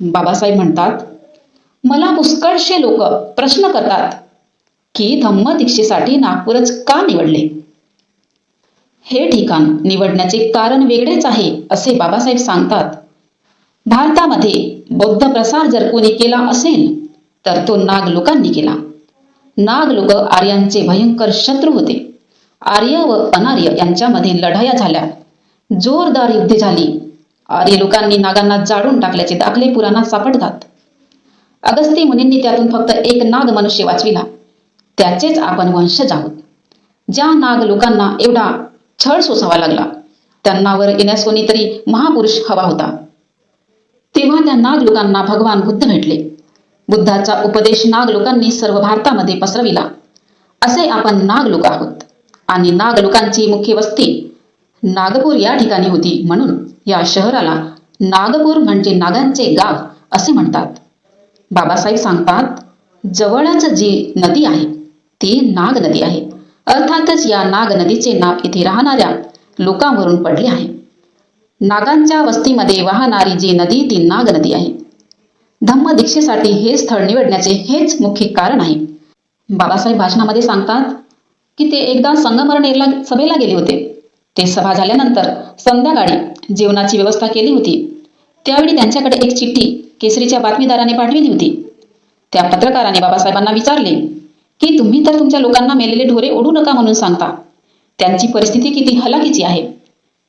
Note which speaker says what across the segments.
Speaker 1: बाबासाहेब म्हणतात, मला पुष्कळशे लोक प्रश्न करतात की धम्मदीक्षेसाठी नागपूरच का निवडले. हे ठिकाण निवडण्याचे कारण वेगळेच आहे असे बाबासाहेब सांगतात. भारतामध्ये बौद्ध प्रसार जर कोणी केला असेल तर तो नाग लोकांनी केला. नाग लोक आर्यांचे भयंकर शत्रू होते. आर्य व अनार्य यांच्यामध्ये लढाया झाल्या, जोरदार युद्धे झाली. आर्य लोकांनी नागांना जाळून टाकल्याचे दाखले पुराणात सापडतात. अगस्ती मुनींनी त्यातून फक्त एक नाग मनुष्य वाचविला, त्याचेच आपण वंशज आहोत. ज्या नाग लोकांना एवढा छळ सोसावा लागला, त्यांना वर येण्यास कोणीतरी महापुरुष हवा होता. तेव्हा त्या नाग लोकांना भगवान बुद्ध भेटले. बुद्धाचा उपदेश नाग लोकांनी सर्व भारतामध्ये पसरविला. असे आपण नाग लोक आहोत आणि नाग लोकांची मुख्य वस्ती नागपूर या ठिकाणी होती, म्हणून या शहराला नागपूर म्हणजे नागांचे गाव असे म्हणतात. बाबासाहेब सांगतात, जवळच जी नदी आहे ती नाग नदी आहे. अर्थातच या नाग नदीचे नाव इथे राहणाऱ्या लोकांवरून पडले आहे. नागांच्या वस्तीमध्ये वाहणारी जी नदी ती नाग नदी आहे. धम्मदीक्षेसाठी हे स्थळ निवडण्याचे हेच मुख्य कारण आहे. बाबासाहेब भाषणामध्ये सांगतात की ते एकदा संगमरनेरला सभेला गेले होते. ते सभा झाल्यानंतर संध्याकाळी जेवणाची व्यवस्था केली होती. त्यावेळी त्यांच्याकडे एक चिठ्ठी केसरीच्या बातमीदाराने पाठविली होती. त्या पत्रकाराने बाबासाहेबांना विचारले की तुम्ही तर तुमच्या लोकांना मेलेले ढोरे ओढू नका म्हणून सांगता. त्यांची परिस्थिती किती हलाखीची आहे.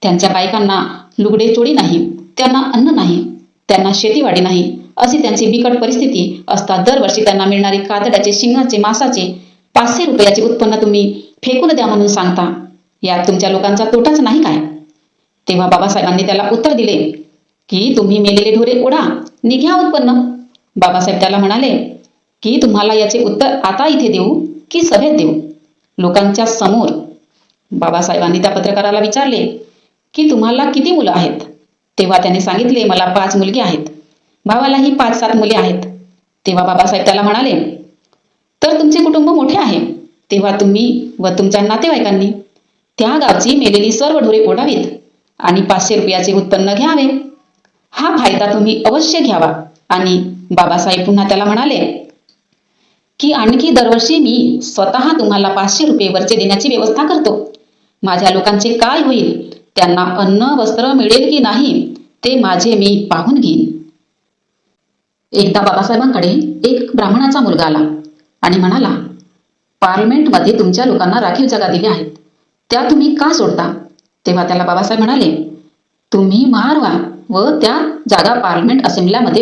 Speaker 1: त्यांच्या बायकांना लुगडे चोळी नाही, त्यांना अन्न नाही, त्यांना शेतीवाडी नाही, अशी त्यांची बिकट परिस्थिती असता दरवर्षी त्यांना मिळणारी कातड्याचे, शिंगाचे, मासाचे 500 रुपयाचे उत्पन्न तुम्ही फेकून द्या म्हणून सांगता. यात तुमच्या लोकांचा तोटाच नाही काय. तेव्हा बाबासाहेबांनी त्याला उत्तर दिले की तुम्ही मेलेले ढोरे ओढा, निघ्या उत्पन्न. बाबासाहेब त्याला म्हणाले की तुम्हाला याचे उत्तर आता इथे देऊ की सभेत देऊ. लोकांच्या समोर. बाबासाहेबांनी त्या पत्रकाराला विचारले की तुम्हाला किती मुलं आहेत. तेव्हा त्याने सांगितले, मला 5 मुलगे आहेत, भावालाही 5-7 मुले आहेत. तेव्हा बाबासाहेब त्याला म्हणाले, तर तुमचे कुटुंब मोठे आहे. तेव्हा तुम्ही व तुमच्या नातेवाईकांनी त्या गावची मेलेली सर्व ढोरे ओढावीत आणि 500 रुपयाचे उत्पन्न घ्यावे. हा फायदा तुम्ही अवश्य घ्यावा. आणि बाबासाहेब पुन्हा त्याला म्हणाले की आणखी दरवर्षी मी स्वतः तुम्हाला 500 रुपये वरचे देण्याची व्यवस्था करतो. माझ्या लोकांचे काय होईल, त्यांना अन्न वस्त्र मिळेल की नाही ते माझे मी पाहून घेईन. एकदा बाबासाहेबांकडे एक ब्राह्मणाचा मुलगा आला आणि म्हणाला, पार्लमेंटमध्ये तुमच्या लोकांना राखीव जागा दिल्या आहेत, त्या तुम्ही का सोडता. तेव्हा त्याला बाबासाहेब म्हणाले, तुम्ही महार व्हा व त्या जागा पार्लमेंट असेंब्लीमध्ये